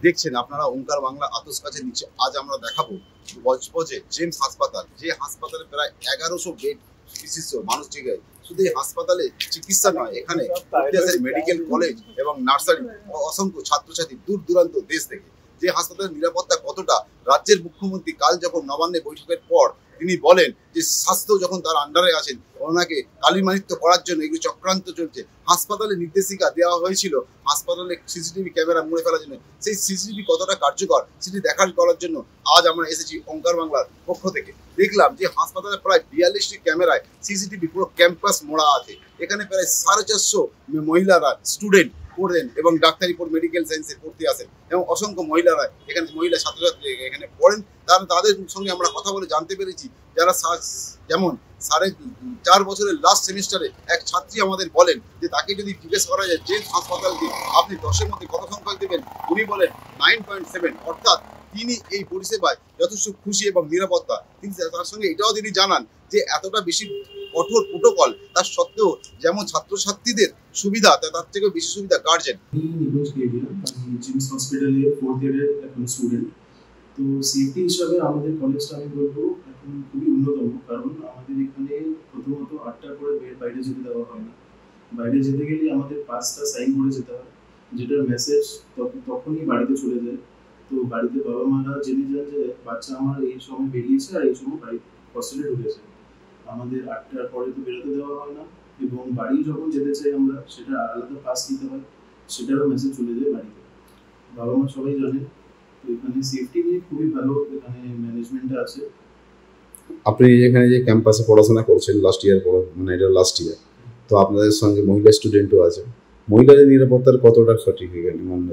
দেখছেন আপনারা ওঙ্কার বাংলা আতসকাচের নিচে। আজ আমরা দেখাবো বজবজে জেমস হাসপাতাল, যে হাসপাতালে প্রায় 1100 বেড বিশিষ্ট মানুষ জায়গায়। শুধু এই হাসপাতালে চিকিৎসা নয়, এখানে ইতিহাসের মেডিকেল কলেজ এবং নার্সারি অসংখ্য ছাত্রছাত্রী দূর দূরান্ত দেশ থেকে। যে হাসপাতালের নিরাপত্তা কতটা, রাজ্যের মুখ্যমন্ত্রী কাল যখন নবান্নে বৈঠকের পর তিনি বলেন যে স্বাস্থ্য যখন তার আন্ডারে আছেন, ওনাকে কালিমালিপ্ত করার জন্য এগুলো চক্রান্ত চলছে। হাসপাতালে নির্দেশিকা দেওয়া হয়েছিল হাসপাতালে সিসিটিভি ক্যামেরা মুড়ে ফেলার জন্য। সেই সিসিটিভি কতটা কার্যকর সেটি দেখার করার জন্য আজ আমরা এসেছি ওঙ্কার বাংলার পক্ষ থেকে। দেখলাম যে হাসপাতালে প্রায় 42টি ক্যামেরায় সিসিটিভি পুরো ক্যাম্পাস মোড়া আছে। এখানে প্রায় 450 মহিলারা স্টুডেন্ট পড়েন এবং ডাক্তারি মেডিকেল সায়েন্সে পড়তে আসেন, এবং অসংখ্য মহিলারা এখানে মহিলা ছাত্রছাত্রী এখানে পড়েন। তাদের সঙ্গে আমরা কথা বলে জানতে পেরেছি, যারা যেমন 4.5 বছরের লাস্ট সেমিস্টারে এক ছাত্রী আমাদের বলেন যে তাকে যদি জিজ্ঞেস করা যায় যে হাসপাতালটি আপনি 10-এর মধ্যে কত সংখ্যক দেবেন, উনি বলেন 9.7। অর্থাৎ তিনি এই পরিষেবায় যথেষ্ট খুশি এবং নিরাপত্তা। তিনি তার সঙ্গে এটাও তিনি জানান যে এতটা বেশি কঠোর প্রোটোকল তার সত্ত্বেও যেমন ছাত্রছাত্রীদের সুবিধা, তার থেকেও বেশি সুবিধা গার্জেন। জিমস হসপিটালে 4th ইয়ারের এখন স্টুডেন্ট। তো সেফটি হিসাবে আমাদের কলেজটা আমি বলবো এখন খুবই উন্নতম, কারণ আমাদের এখানে প্রথমত 8টার পরে বাইরে যেতে দেওয়া হয় না। বাইরে যেতে গেলে আমাদের 5টা সাইন করে যেতে হয়, যেটার মেসেজ তখনই বাড়িতে চলে যায়। তো বাড়িতে বাবা মারা জেনে যান যে বাচ্চা আমার এই সময় বেরিয়েছে আর এই সময় বাড়ি হস্টেলে ঢুকেছে। আমাদের 8টার পরে তো বেরোতে দেওয়া হয় না, এবং বাড়ি যখন যেতে চাই আমরা সেটা আলাদা পাস নিতে হয়, সেটারও মেসেজ চলে যায় বাড়িতে। বাবা মা সবাই জানে। তো এখানে সেফটি নিয়ে খুবই ভালো এখানে ম্যানেজমেন্টটা আছে। আপনি এখানে যে ক্যাম্পাসে পড়াশোনা করছেন লাস্ট ইয়ার, মানে এটা লাস্ট ইয়ার, তো আপনাদের সঙ্গে মহিলা স্টুডেন্টও আছে। মহিলাদের নিরাপত্তার কতটা সঠিক এখানে মান্য?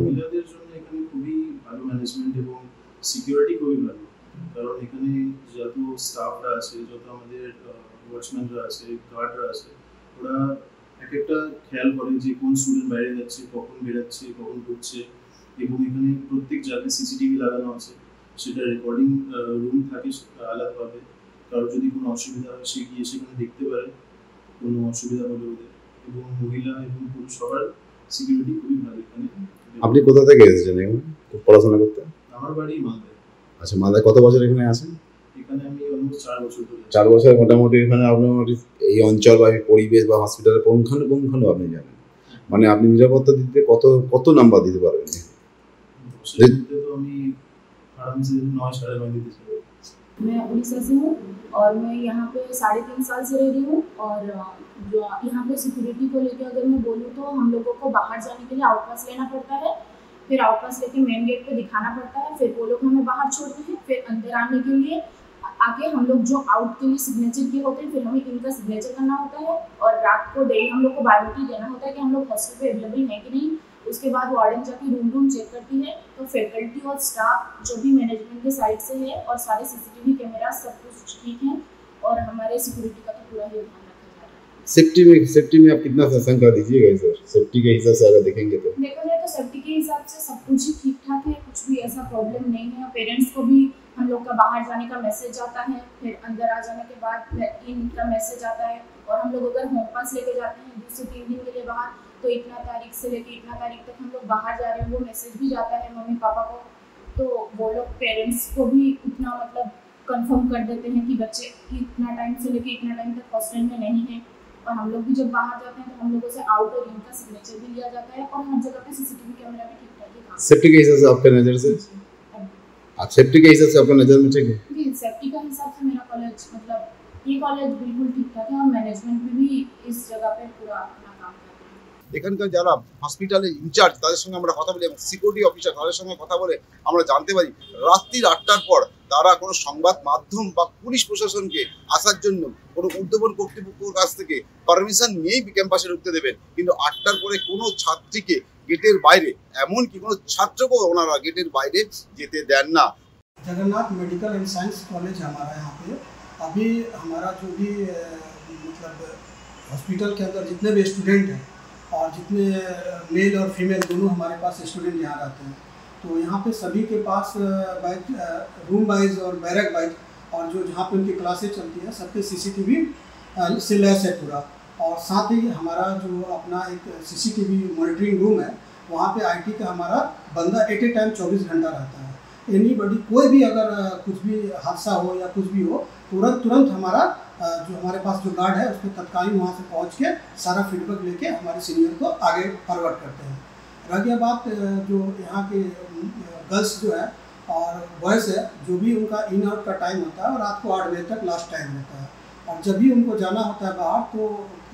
মহিলাদের জন্য এখানে খুবই ভালো ম্যানেজমেন্ট এবং সিকিউরিটি খুবই ভালো, কারণ এখানে যত স্টাফরা আছে, যত আমাদের ওয়াচম্যানরা আছে, গার্ডরা আছে, ওরা এক একটা খেয়াল করে যে কোন স্টুডেন্ট বাইরে যাচ্ছে, কখন বেরোচ্ছে, কখন ঢুকছে। এবং এখানে প্রত্যেক জায়গায় সিসিটিভি লাগানো আছে, সেটা রেকর্ডিং রুম থাকে আলাদাভাবে। কারোর যদি কোনো অসুবিধা হয় সে গিয়ে সেখানে দেখতে পারে কোনো অসুবিধা হলে ওদের। এবং মহিলা এবং পুরুষ সবার সিকিউরিটি খুবই ভালো এখানে। আপনি কোথা থেকে এসেছেন এখানে পড়াশোনা করতে? আমার বাড়ি মালদায়। আচ্ছা, মালদায় কত বছর এখানে আছেন? এখানে আমি অলমোস্ট 4 বছর ধরে। 4 বছর মোটামুটি এখানে আপনার এই অঞ্চল বা পরিবেশ বা হসপিটালের পুঙ্খানুপুঙ্খানু আপনি জানেন, মানে আপনি নিরাপত্তা দিতে কত নাম্বার দিতে পারবেন? तो আমি আরামসে 9 সাড়ে 9 দিতে চাই। मैं उड़ीसा से हूँ और मैं यहाँ पे 3.5 साल से रह रही हूँ। और जो यहाँ पे सिक्योरिटी को लेकर अगर मैं बोलूँ तो हम लोगों को बाहर जाने के लिए आउट पास लेना पड़ता है, फिर आउट पास लेके मेन गेट पे दिखाना पड़ता है, फिर वो लोग हमें बाहर छोड़ते हैं। फिर अंदर आने के लिए आके हम लोग जो आउट के लिए सिग्नेचर किए होते हैं, फिर हमें इनका सिग्नेचर करना होता है। और रात को डेली हम लोग को बायोमेट्रिक देना होता है कि हम लोग हॉस्टल पे अवेलेबल हैं कि नहीं। उसके बाद वार्डन जाके रूम चेक करती है। तो फैकल्टी और स्टाफ जो भी मैनेजमेंट के साइड से है, और सारे सीसीटीवी कैमरा सब कुछ ठीक है, और हमारे सिक्योरिटी का तो पूरा ही ध्यान रखा जा रहा है। सेफ्टी में आप कितना संख्या दीजिएगा सर? सेफ्टी के हिसाब से अगर देखेंगे तो देखा जाए तो सेफ्टी के हिसाब से सब कुछ ही ठीक ठाक है, कुछ भी ऐसा प्रॉब्लम नहीं है। पेरेंट्स को भी हम लोग का बाहर जाने का मैसेज आता है, फिर अंदर आ जाने के बाद इन का मैसेज आता है। और हम लोग अगर होम पास लेके जाते हैं 2 से 3 दिन के लिए बाहर, तो इतना तारीख से लेके इतना तारीख तक हम लोग बाहर जा रहे हैं, वो मैसेज भी जाता है मम्मी पापा को। तो वो लोग पेरेंट्स को भी उतना मतलब कंफर्म कर देते हैं कि बच्चे इतना टाइम से लेके इतना टाइम तक हॉस्टल में नहीं है। और हम लोग भी जब बाहर जाते हैं तो हम लोगों से आउट और इन का सिग्नेचर भी लिया जाता है, और हर जगह पे सीसीटीवी कैमरा भी ठीक ठाक है। सेफ्टी के हिसाब से आपके नज़र से सेफ्टी के हिसाब से आपका नज़र में ठीक है? जी, सेफ्टी का हिसाब से मेरा कॉलेज मतलब ये कॉलेज बिल्कुल ठीक ठाक है, और मैनेजमेंट भी इस जगह पे पूरा अपना काम कर रहे हैं। এখানকার যারা হসপিটালে ইনচার্জ তাদের সঙ্গে আমরা কথা বলি, এবং সিকিউরিটি অফিসার তাদের সঙ্গে কথা বলে আমরা জানতে পারি রাত্রির 8টার পর তারা কোনো সংবাদ মাধ্যম বা পুলিশ প্রশাসনকে আসার জন্য কোনো ঊর্ধ্বতন কর্তৃপক্ষের কাছ থেকে পারমিশন নিয়েই ক্যাম্পাসে ঢুকতে দেবেন, কিন্তু 8টার পরে কোনো ছাত্রীকে गेटेर बाहर एमन कि छात्र को ओनारा गेटेर बाहर जेते देन ना। Jagannath medical and science college हमारा यहाँ पे अभी हमारा जो भी मतलब हॉस्पिटल के अंदर जितने भी स्टूडेंट हैं और जितने मेल और फीमेल दोनों हमारे पास स्टूडेंट यहाँ रहते हैं, तो यहाँ पे सभी के पास रूम वाइज और बैरक वाइज और जो जहाँ पे उनकी क्लासेज चलती हैं सबके सीसीटीवी से लैस है पूरा। और साथ ही हमारा जो अपना एक सीसीटीवी मॉनिटरिंग रूम है वहाँ पे IT का हमारा बंदा एट ए टाइम 24 घंटा रहता है। एनीबडी कोई भी अगर कुछ भी हादसा हो या कुछ भी हो, तुरंत हमारा जो हमारे पास जो गार्ड है उसको तत्कालीन वहाँ से पहुँच के सारा फीडबैक लेके हमारे सीनियर को आगे फॉरवर्ड करते हैं। रह गया बात जो यहाँ के गर्ल्स जो है और बॉयज़ है, जो भी उनका इन आउट का टाइम होता है, रात को 8 बजे तक लास्ट टाइम रहता है। और जब भी उनको जाना होता है बाहर तो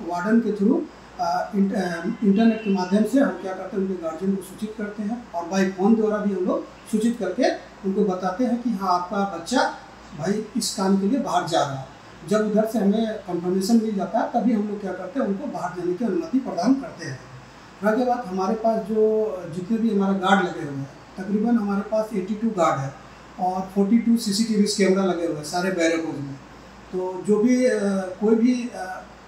वार्डन के थ्रू इंटरनेट के माध्यम से हम क्या करते हैं, उनके गार्जियन को सूचित करते हैं और बाई फ़ोन द्वारा भी हम लोग सूचित करके उनको बताते हैं कि हाँ आपका बच्चा भाई इस काम के लिए बाहर जा रहा है। जब उधर से हमें कंफर्मेशन मिल जाता है तभी हम लोग क्या करते हैं, उनको बाहर जाने की अनुमति प्रदान करते हैं। रह के बाद हमारे पास जो जितने भी हमारे गार्ड लगे हुए हैं, तकरीबन हमारे पास 82 गार्ड है और 42 CCTV कैमरा लगे हुए हैं सारे बैरकों में। तो जो भी कोई भी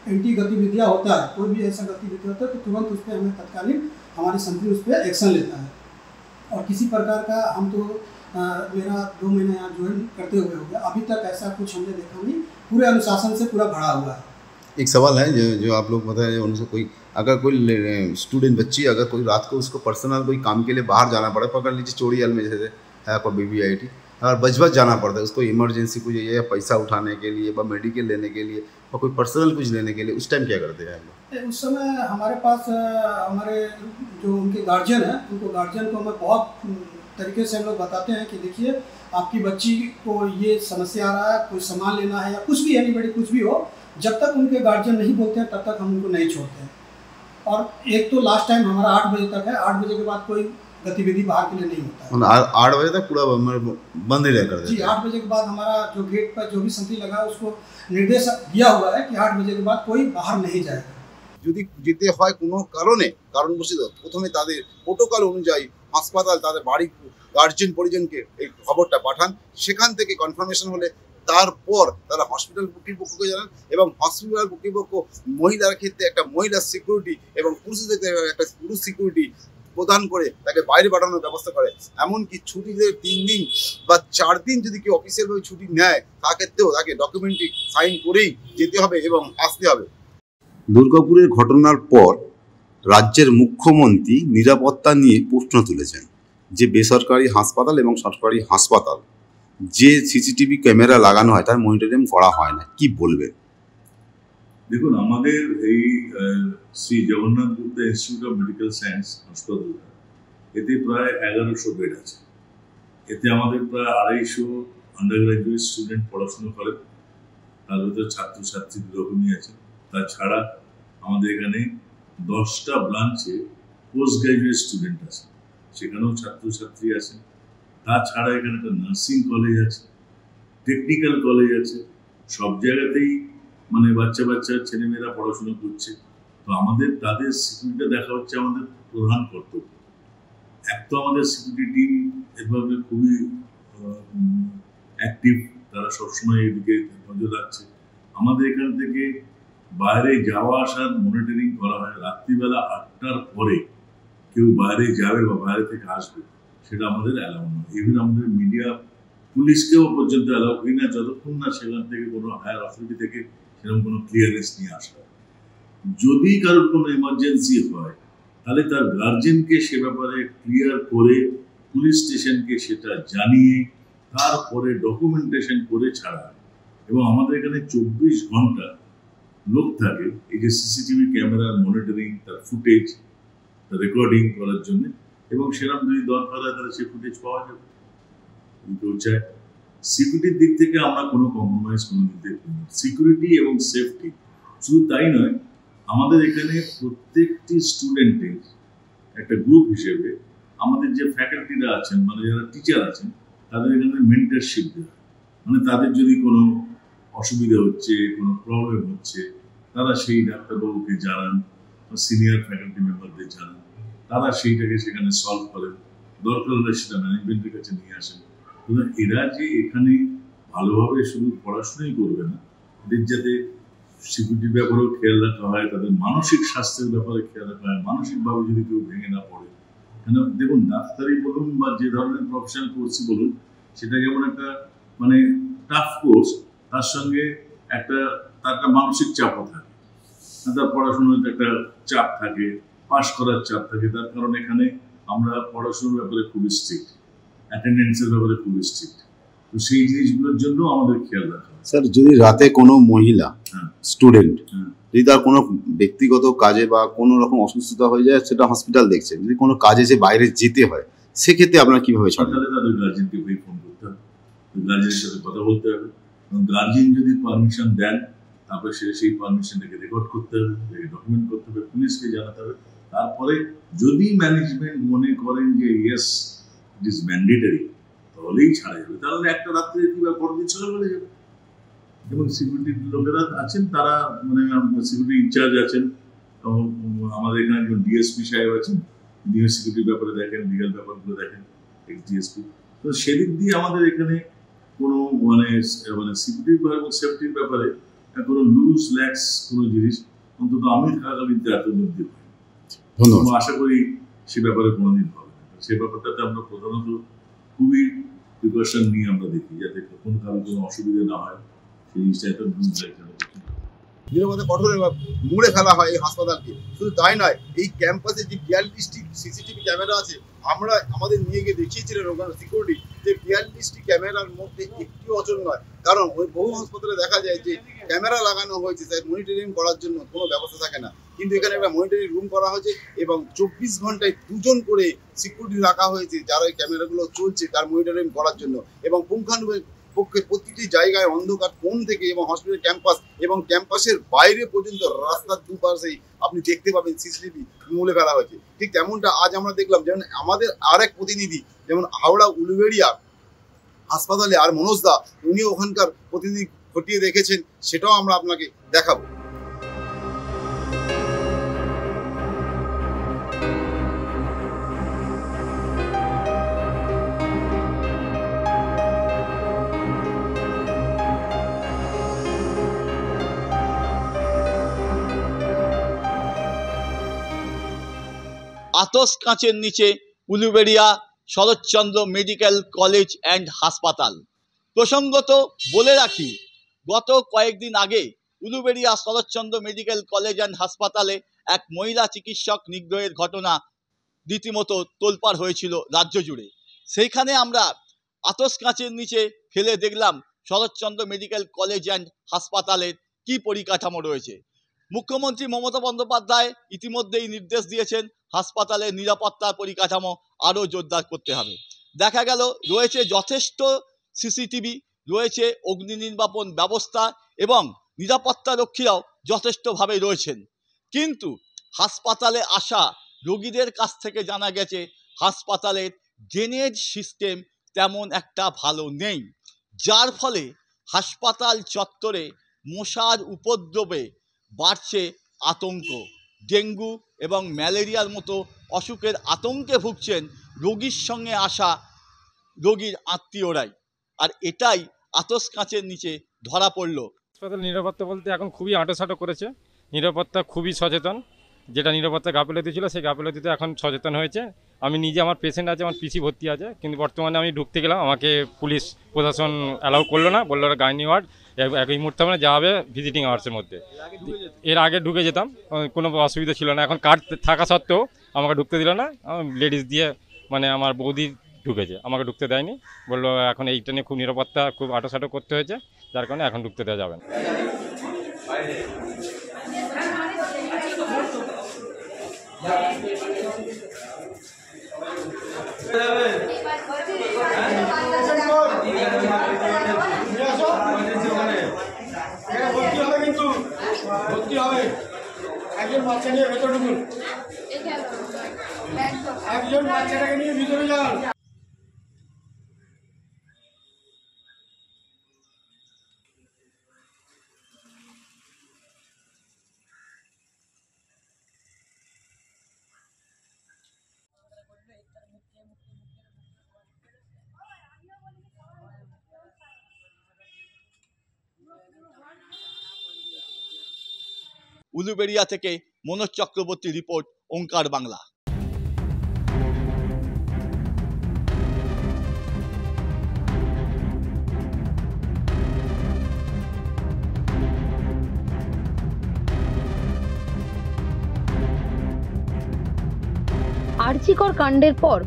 एंटी गतिविधियाँ होता है, कोई भी ऐसा गतिविधि होता है तो तुरंत उस पर हमें तत्कालीन हमारी संतरी उस पर एक्शन लेता है। और किसी प्रकार का हम तो मेरा 2 महीने यहाँ ज्वाइन करते हुए हो गया, अभी तक ऐसा कुछ हमने देखा नहीं, पूरे अनुशासन से पूरा भरा हुआ है। एक सवाल है जो आप लोग बताएं, उनसे कोई अगर कोई स्टूडेंट बच्ची अगर कोई रात को उसको पर्सनल कोई काम के लिए बाहर जाना पड़े, पकड़ लीजिए चोड़ीहाल में जैसे है कोई BBIT, अगर बच जाना पड़ता है उसको इमरजेंसी कुछ या पैसा उठाने के लिए या मेडिकल लेने के लिए और कोई पर्सनल कुछ लेने के लिए, उस टाइम क्या करते हैं आप लोग? उस समय हमारे पास हमारे जो उनके गार्जियन हैं, उनको गार्जियन को हमें बहुत तरीके से हम लोग बताते हैं कि देखिए आपकी बच्ची को ये समस्या आ रहा है, कोई सामान लेना है या कुछ भी, एनीबॉडी कुछ भी हो, जब तक उनके गार्जियन नहीं बोलते हैं तब तक हम उनको नहीं छोड़ते हैं। और एक तो लास्ट टाइम हमारा 8 बजे तक है, 8 बजे के बाद कोई गतिविधि बाहर के लिए नहीं होता है। 8 बजे तक पूरा बंद ही रहता है जी। 8 बजे के बाद हमारा जो गेट पर जो भी संतरी लगा है उसको निर्देश दिया हुआ है कि 8 बजे के बाद कोई बाहर नहीं जाएगा। যদি যেতে হয় কোনো কারণবশত প্রথমে তাদের প্রোটোকল অনুযায়ী হাসপাতাল তাদের বাড়ি গার্জিয়ান পরিজনকে এই খবরটা পাঠান, সেখান থেকে কনফার্মেশন হলে তারপর তারা হসপিটাল কর্তৃপক্ষকে জানান এবং হসপিটাল কর্তৃপক্ষ মহিলার ক্ষেত্রে একটা মহিলা সিকিউরিটি এবং পুরুষদের ক্ষেত্রে একটা পুরুষ সিকিউরিটি প্রদান করে তাকে বাইরে পাঠানোর ব্যবস্থা করে। এমনকি ছুটিতে 3 দিন বা 4 দিন যদি কেউ অফিসিয়ালভাবে ছুটি নেয় তাক্ষেত্রেও তাকে ডকুমেন্টারি সাইন করেই যেতে হবে এবং আসতে হবে। দুর্গাপুরের ঘটনার পর রাজ্যের মুখ্যমন্ত্রী নিরাপত্তা নিয়ে প্রশ্ন তুলেছেন যে বেসরকারি হাসপাতাল এবং সরকারি হাসপাতাল যে CCTV ক্যামেরা লাগানো হয় তার মনিটরিং করা হয় না, কি বলবেন? দেখুন, আমাদের এই Shri Jagannath Gupta institute of medical science হাসপাতাল, এতে প্রায় 1100 বেড আছে। এতে আমাদের প্রায় 250 আন্ডার গ্রাজুয়েট স্টুডেন্ট পড়াশুনো করে, তার ভিতরে ছাত্রছাত্রী দুরকমই আছে। তাছাড়া আমাদের এখানে 10টা ব্রাঞ্চে পোস্ট গ্রাজুয়েট স্টুডেন্ট আছে, সেখানেও ছাত্রছাত্রী আছে। তাছাড়া এখানে একটা নার্সিং কলেজ আছে, টেকনিক্যাল কলেজ আছে, সব জায়গাতেই মানে বাচ্চা ছেলেমেয়েরা পড়াশোনা করছে। তো আমাদের তাদের সিকিউরিটি দেখা হচ্ছে আমাদের প্রধান কর্তব্য। এক তো আমাদের সিকিউরিটি টিম এভাবে খুবই অ্যাক্টিভ, তারা সবসময় এদিকে নজর রাখছে। আমাদের এখান থেকে বাইরে যাওয়া আসার মনিটরিং করা হয়। রাত্রিবেলা 8টার পরে কেউ বাইরে যাবে বা বাইরে থেকে আসবে সেটা আমাদের অ্যালাউ নয়। ইভেন আমাদের মিডিয়া পুলিশকেও পর্যন্ত অ্যালাউ করি না যতক্ষণ না সেখান থেকে কোনো হায়ার অথরিটি থেকে সেরকম কোনো ক্লিয়ারেন্স নিয়ে আসা হয়। যদি কারোর কোনো এমার্জেন্সি হয় তাহলে তার গার্জেনকে সে ব্যাপারে ক্লিয়ার করে পুলিশ স্টেশনকে সেটা জানিয়ে তারপরে ডকুমেন্টেশন করে ছাড়া হয়। এবং আমাদের এখানে 24 ঘন্টা লোক থাকে এই যে CCTV ক্যামেরার মনিটরিং, তার ফুটেজ, তার রেকর্ডিং করার জন্য। এবং সেরকম যদি দরকার হয় তাহলে সেই ফুটেজ পাওয়া যাবে। কিন্তু চাই সিকিউরিটির দিক থেকে আমরা কোনো কম্প্রোমাইজ কোনো দিতে পারি না। সিকিউরিটি এবং সেফটি শুধু তাই নয়, আমাদের এখানে প্রত্যেকটি স্টুডেন্টের একটা গ্রুপ হিসেবে আমাদের যে ফ্যাকাল্টিরা আছেন, মানে যারা টিচার আছেন, তাদের এখানে মেন্টরশিপ দেওয়া। মানে তাদের যদি কোনো অসুবিধা হচ্ছে, কোনো প্রবলেম হচ্ছে, তারা সেই ডাক্তারবাবুকে জানান বা সিনিয়র ফ্যাকাল্টি মেম্বারদের জানান, তারা সেইটাকে সেখানে সলভ করেন। দরকার হলে সেটা ম্যানেজমেন্টের কাছে নিয়ে আসেন। এরা যে এখানে ভালোভাবে শুধু পড়াশোনাই করবে না, এদের যাতে সিকিউরিটির ব্যাপারেও খেয়াল রাখা হয়, তাদের মানসিক স্বাস্থ্যের ব্যাপারে খেয়াল রাখা হয়, মানসিকভাবে যদি কেউ ভেঙে না পড়ে। কেন দেখুন, ডাক্তারি বলুন বা যে ধরনের প্রফেশনাল কোর্সই বলুন, সেটা যেমন একটা মানে টাফ কোর্স, তার সঙ্গে তার একটা মানসিক চাপও থাকে, তার পড়াশোনার একটা চাপ থাকে, পাশ করার চাপ থাকে। তার কারণ এখানে আমরা পড়াশোনার ব্যাপারে খুবই স্ট্রিক্ট, অ্যাটেন্ডেন্সের ব্যাপারে খুবই স্ট্রিক্ট। তো সেই জিনিসগুলোর জন্য আমাদের খেয়াল রাখা। স্যার, যদি রাতে কোনো মহিলা স্টুডেন্ট যদি তার কোনো ব্যক্তিগত কাজে বা কোনো রকম অসুস্থতা হয়ে যায়, সেটা হসপিটাল দেখছে, যদি কোনো কাজে যে বাইরে যেতে হয়, সেক্ষেত্রে আপনারা কিভাবে ছাড়েন? তাহলে তাদের গার্জেনকে ফোন করতে হবে, গার্জেনের সাথে কথা বলতে হবে। গার্জেন যদি পারমিশন দেন, তারপরে সেই পারমিশনটাকে রেকর্ড করতে হবে, ডকুমেন্ট করতে হবে, পুলিশকে জানাতে হবে। তারপরে যদি ম্যানেজমেন্ট মনে করেন যে ইয়েস ইট ইজ ম্যান্ডেটরি, তাহলেই ছাড়া যাবে। তাহলে একটা রাত্রে কিংবা পরের দিন সকালে বলে যাবে। এবং সিকিউরিটি লোকেরা আছেন, তারা মানে সিকিউরিটি ইনচার্জ আছেন, আমাদের এখানে একজন ডিএসপি সাহেব আছেন, তিনিও সিকিউরিটির ব্যাপারে দেখেন, লিগাল ব্যাপারগুলো দেখেন, এক্স ডিএসপি। তো সেদিক দিয়ে আমাদের এখানে কোনো মানে সিকিউরিটি এবং সেফটির ব্যাপারে কোনো লুজ ল্যাক্স কোনো জিনিস অন্তত আমি থাকাকালীন এত মধ্যে হয়। ধন্যবাদ। আশা করি সে ব্যাপারে কোনোদিন হবে না। সে ব্যাপারটাতে আমরা প্রধানত খুবই প্রিকশন নিয়ে আমরা দেখি, যাতে কখনো কারো কোনো অসুবিধা না হয়। সেই জিনিসটা একটা লুজ ল্যাক্স নিরাপত্তা কঠোর মুড়ে ফেলা হয় এই হাসপাতালকে। শুধু তাই নয়, এই ক্যাম্পাসে যে 42টি সিসিটিভি ক্যামেরা আছে, আমরা আমাদের নিয়ে গিয়ে দেখিয়েছিলেন ওখানে সিকিউরিটি, যে 42টি ক্যামেরার মধ্যে একটি অচল নয়। কারণ ওই বহু হাসপাতালে দেখা যায় যে ক্যামেরা লাগানো হয়েছে, তাই মনিটরিং করার জন্য কোনো ব্যবস্থা থাকে না, কিন্তু এখানে একটা মনিটরিং রুম করা হয়েছে এবং 24 ঘন্টায় 2 জন করে সিকিউরিটি রাখা হয়েছে, যারা ওই ক্যামেরাগুলো চলছে তার মনিটরিং করার জন্য। এবং পুঙ্খানুপুঙ্খ পক্ষে প্রতিটি জায়গায় অন্ধকার কোণ থেকে এবং হসপিটাল ক্যাম্পাস এবং ক্যাম্পাসের বাইরে পর্যন্ত রাস্তার দুপাশেই আপনি দেখতে পাবেন সিসিটিভি মুড়ে ফেলা হয়েছে। ঠিক তেমনটা আজ আমরা দেখলাম, যেমন আমাদের আরেক প্রতিনিধি, যেমন হাওড়া উলুবেড়িয়া হাসপাতালে আর মনোজ দা, উনিও ওখানকার প্রতিনিধি খতিয়ে দেখেছেন, সেটাও আমরা আপনাকে দেখাবো। আতস কাঁচের নিচে Uluberia Saratchandra medical college and হাসপাতাল। প্রসঙ্গত বলে রাখি, গত কয়েকদিন আগে Uluberia Saratchandra medical college and হাসপাতালে এক মহিলা চিকিৎসক নিগ্রহের ঘটনা রীতিমতো তোলপাড় হয়েছিল রাজ্য জুড়ে। সেইখানে আমরা আতস কাঁচের নিচে ফেলে দেখলাম শরৎচন্দ্র মেডিকেল কলেজ অ্যান্ড হাসপাতালের কী পরিকাঠামো রয়েছে। মুখ্যমন্ত্রী মমতা বন্দ্যোপাধ্যায় ইতিমধ্যেই নির্দেশ দিয়েছেন হাসপাতালের নিরাপত্তার পরিকাঠামো আরও জোরদার করতে হবে। দেখা গেল রয়েছে যথেষ্ট সিসিটিভি, রয়েছে অগ্নি নির্বাপন ব্যবস্থা এবং নিরাপত্তা রক্ষীরাও যথেষ্টভাবে রয়েছেন। কিন্তু হাসপাতালে আসা রোগীদের কাছ থেকে জানা গেছে হাসপাতালের ড্রেনেজ সিস্টেম তেমন একটা ভালো নেই, যার ফলে হাসপাতাল চত্বরে মশার উপদ্রবে বাড়ছে আতঙ্ক। ডেঙ্গু এবং ম্যালেরিয়ার মতো অসুখের আতঙ্কে ভুগছেন রোগীর সঙ্গে আসা রোগীর আত্মীয়রাই। আর এটাই আতস কাঁচের নিচে ধরা পড়ল। হাসপাতাল নিরাপত্তা বলতে এখন খুবই আঁটোসাঁটো করেছে, নিরাপত্তা খুবই সচেতন। যেটা নিরাপত্তা গাফিলতি ছিল সেই গাফিলতিতে এখন সচেতন হয়েছে। আমি নিজে, আমার পেশেন্ট আছে, আমার পিসি ভর্তি আছে, কিন্তু বর্তমানে আমি ঢুকতে গেলাম, আমাকে পুলিশ প্রশাসন অ্যালাউ করলো না, বললো গাইনি ওয়ার্ড, এই মুহূর্তে মানে যা হবে ভিজিটিং আওয়ার্সের মধ্যে। এর আগে ঢুকে যেতাম, কোনো অসুবিধা ছিল না। এখন কার্ড থাকা সত্ত্বেও আমাকে ঢুকতে দিল না। লেডিস দিয়ে মানে আমার বৌদি ঢুকেছে, আমাকে ঢুকতে দেয়নি, বললো এখন এইটা নিয়ে খুব নিরাপত্তা খুব আঁটোসাঁটো করতে হয়েছে, যার কারণে এখন ঢুকতে দেওয়া যাবে না। একজন বাচ্চা নিয়ে ভেতরে ঢুকুন, একজন বাচ্চাটাকে নিয়ে ভিতরে যান। উলুবেড়িয়া থেকে মনোজ চক্রবর্তী রিপোর্ট, ওঙ্কার বাংলা। আরজিকর কাণ্ডের পর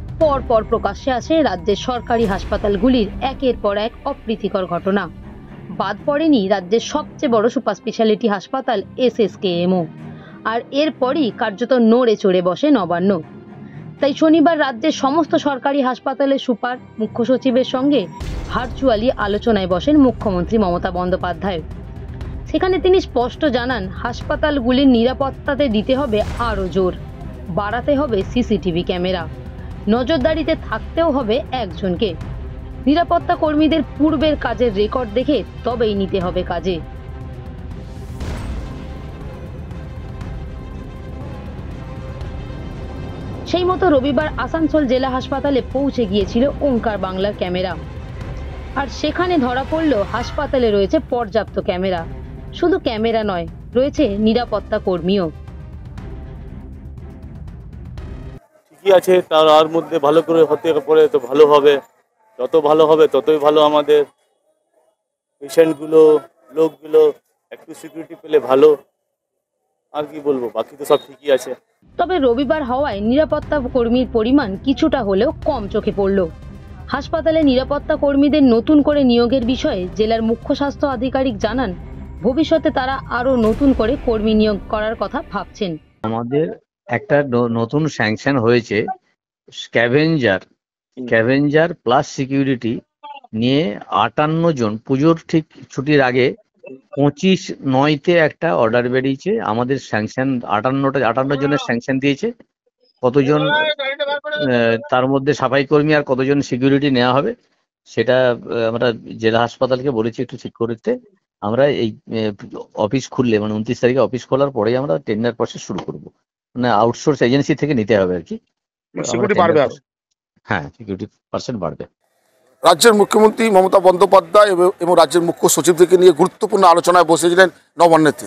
পর প্রকাশ্যে আসে রাজ্যের সরকারি হাসপাতালগুলির একের পর এক অপ্রীতিকর ঘটনা। বাদ পড়েনি রাজ্যের সবচেয়ে বড় সুপার স্পেশালিটি হাসপাতাল SSKMও। আর এরপরই কার্যত নড়ে চড়ে বসে নবান্ন। তাই শনিবার রাজ্যের সমস্ত সরকারি হাসপাতালের সুপার, মুখ্য সচিবের সঙ্গে ভার্চুয়ালি আলোচনায় বসেন মুখ্যমন্ত্রী মমতা বন্দ্যোপাধ্যায়। সেখানে তিনি স্পষ্ট জানান, হাসপাতালগুলির নিরাপত্তাতে দিতে হবে আরও জোর, বাড়াতে হবে CCTV ক্যামেরা, নজরদারিতে থাকতেও হবে একজনকে। নিরাপত্তা কর্মীদের পূর্বের কাজের রেকর্ড দেখে তবেই নিতে হবে কাজে। সেই মতো রবিবার আসানসোল জেলা হাসপাতালে পৌঁছে গিয়েছিল ওঙ্কার বাংলার ক্যামেরা। আর সেখানে ধরা পড়ল হাসপাতালে রয়েছে পর্যাপ্ত ক্যামেরা। শুধু ক্যামেরা নয়, রয়েছে নিরাপত্তা কর্মীও। ঠিকই আছে, তার মধ্যে ভালো করে হতে পারে তো ভালো হবে। যত ভালো হবে ততই ভালো। আমাদের পেশেন্টগুলো, লোকগুলো একটু সিকিউরিটি পেলে ভালো। আর কি বলবো, বাকি তো সব ঠিকই আছে। তবে রবিবার হওয়ায় নিরাপত্তা কর্মীর পরিমাণ কিছুটা হলেও কম চোখে পড়ল। হাসপাতালে নিরাপত্তা কর্মীদের নতুন করে নিয়োগের বিষয়ে জেলার মুখ্য স্বাস্থ্য আধিকারিক জানান, ভবিষ্যতে তারা আরও নতুন করে কর্মী নিয়োগ করার কথা ভাবছেন। আমাদের একটা নতুন স্যাংশন হয়েছে, স্ক্যাভেঞ্জার প্লাস সিকিউরিটি নিয়ে 58 জন। পুজোর ঠিক ছুটির আগে 25/9-তে একটা অর্ডার বেরিয়েছে। আমাদের স্যাংশন 58 জনের স্যাংশন দিয়েছে। কতজন তার মধ্যে সাফাই কর্মী আর কতজন সিকিউরিটি নেওয়া হবে সেটা আমরা জেলা হাসপাতালকে বলেছি একটু ঠিক করতে। আমরা এই অফিস খুললে, মানে 29 তারিখে অফিস খোলার পরেই আমরা টেন্ডার প্রসেস শুরু করব। মানে আউটসোর্স এজেন্সি থেকে নিতে হবে আর কি। সিকিউরিটি বাড়বে? হ্যাঁ, সিকিউরিটি পার্সেন্ট বাড়বে। রাজ্যের মুখ্যমন্ত্রী মমতা বন্দ্যোপাধ্যায় এবং রাজ্যের মুখ্য সচিবদেরকে নিয়ে গুরুত্বপূর্ণ আলোচনায় বসেছিলেন নবান্নেতে।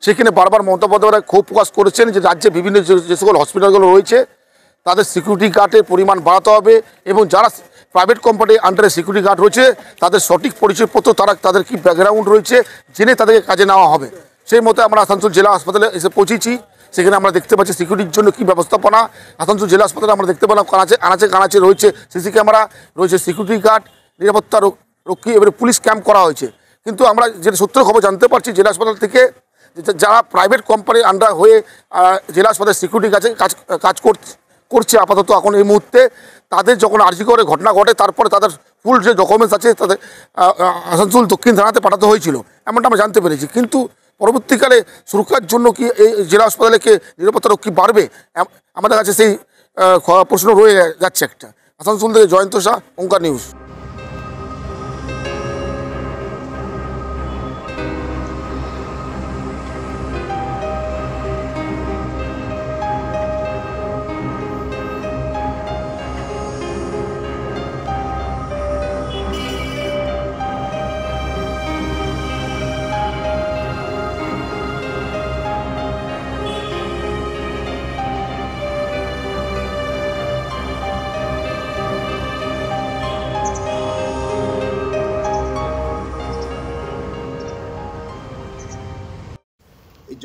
সেখানে বারবার মমতা বন্দ্যোপাধ্যায় ক্ষোভ প্রকাশ করেছেন যে রাজ্যে বিভিন্ন যে সকল হসপিটালগুলো রয়েছে তাদের সিকিউরিটি গার্ডের পরিমাণ বাড়াতে হবে এবং যারা প্রাইভেট কোম্পানির আন্ডারে সিকিউরিটি গার্ড রয়েছে তাদের সঠিক পরিচয়পত্র, তাদের কি ব্যাকগ্রাউন্ড রয়েছে জেনে তাদেরকে কাজে নেওয়া হবে। সেই মতো আমরা আসানসোল জেলা হাসপাতালে এসে পৌঁছেছি। সেখানে আমরা দেখতে পাচ্ছি সিকিউরিটির জন্য কী ব্যবস্থাপনা। আসানসোল জেলা হাসপাতালে আমরা দেখতে পেলাম কানাচে রয়েছে সিসি ক্যামেরা, রয়েছে সিকিউরিটি গার্ড, নিরাপত্তা রক্ষী, এবারে পুলিশ ক্যাম্প করা হয়েছে। কিন্তু আমরা যে সূত্র খবর জানতে পারছি জেলা হাসপাতাল থেকে, যারা প্রাইভেট কোম্পানির আন্ডার হয়ে জেলা হাসপাতালের সিকিউরিটি কাজ করছে আপাতত এখন এই মুহূর্তে, তাদের যখন আরজিকরে ঘটনা ঘটে তারপরে তাদের ফুল যে ডকুমেন্টস আছে তাদের আসানসোল দক্ষিণ থানাতে পাঠাতে হয়েছিল, এমনটা আমরা জানতে পেরেছি। কিন্তু পরবর্তীকালে সুরক্ষার জন্য কি এই জেলা হাসপাতালে কি নিরাপত্তা রক্ষী বাড়বে, আমাদের কাছে সেই প্রশ্ন রয়ে যাচ্ছে একটা। আসানসোল থেকে Jayanta Shah, Onkar news.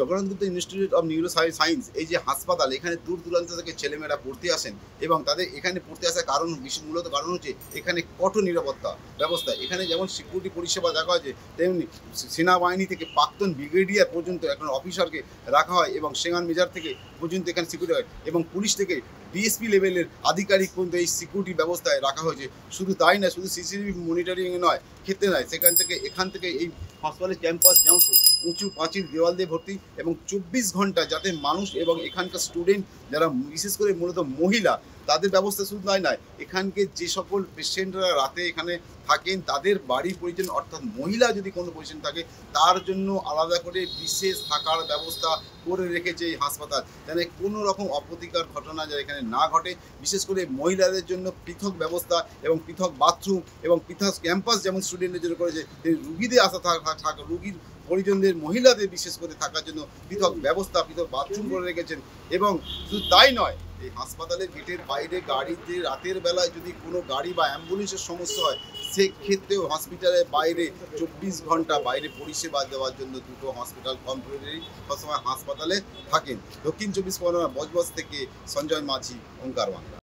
Jagannath institute of neuroscience এই যে হাসপাতাল, এখানে দূর দূরান্ত থেকে ছেলেমেয়েরা পড়তে আসেন এবং তাদের এখানে পড়তে আসার কারণ মূলত কারণ হচ্ছে এখানে কঠোর নিরাপত্তা ব্যবস্থা। এখানে যেমন সিকিউরিটি পরিষেবা দেখা হয়, তেমনি সেনাবাহিনী থেকে প্রাক্তন ব্রিগেডিয়ার পর্যন্ত এখন অফিসারকে রাখা হয় এবং সেনান মেজর থেকে পর্যন্ত এখানে সিকিউরিটি হয় এবং পুলিশ থেকে ডিএসপি লেভেলের আধিকারিক পর্যন্ত এই সিকিউরিটি ব্যবস্থায় রাখা হয়েছে। শুধু তাই নয়, শুধু সিসিটিভি মনিটরিং নয়, ক্ষেত্রে নয়, এখান থেকে এই হাসপাতালের ক্যাম্পাস যেমন উঁচু পাঁচিল দেওয়াল দিয়ে ভর্তি এবং 24 ঘন্টা যাতে মানুষ এবং এখানকার স্টুডেন্ট যারা বিশেষ করে মূলত মহিলা তাদের ব্যবস্থা শুধু তাই নয়, এখানকে যে সকল পেশেন্টরা রাতে এখানে থাকেন তাদের বাড়ির পরিজন, অর্থাৎ মহিলা যদি কোনো পেশেন্ট থাকে তার জন্য আলাদা করে বিশেষ থাকার ব্যবস্থা করে রেখেছে এই হাসপাতাল, যেন কোনো রকম অপ্রীতিকর ঘটনা যেন এখানে না ঘটে। বিশেষ করে মহিলাদের জন্য পৃথক ব্যবস্থা এবং পৃথক বাথরুম এবং পৃথক ক্যাম্পাস যেমন স্টুডেন্টদের জন্য করেছে, রুগীদের আসা থাকা রুগীর পরিজনদের মহিলাদের বিশেষ করে থাকার জন্য পৃথক ব্যবস্থা, পৃথক বাথরুম করে রেখেছেন। এবং শুধু তাই নয়, এই হাসপাতালের গেটের বাইরে গাড়িতে রাতের বেলায় যদি কোনো গাড়ি বা অ্যাম্বুলেন্সের সমস্যা হয় সেক্ষেত্রেও হসপিটালের বাইরে 24 ঘন্টা বাইরে পরিষেবা দেওয়ার জন্য দুটো হসপিটাল কমপ্লিটলি সবসময় হাসপাতালে থাকেন। দক্ষিণ 24 পরগনা বজবজ থেকে সঞ্জয় মাঝি, ওঙ্কার বাংলা।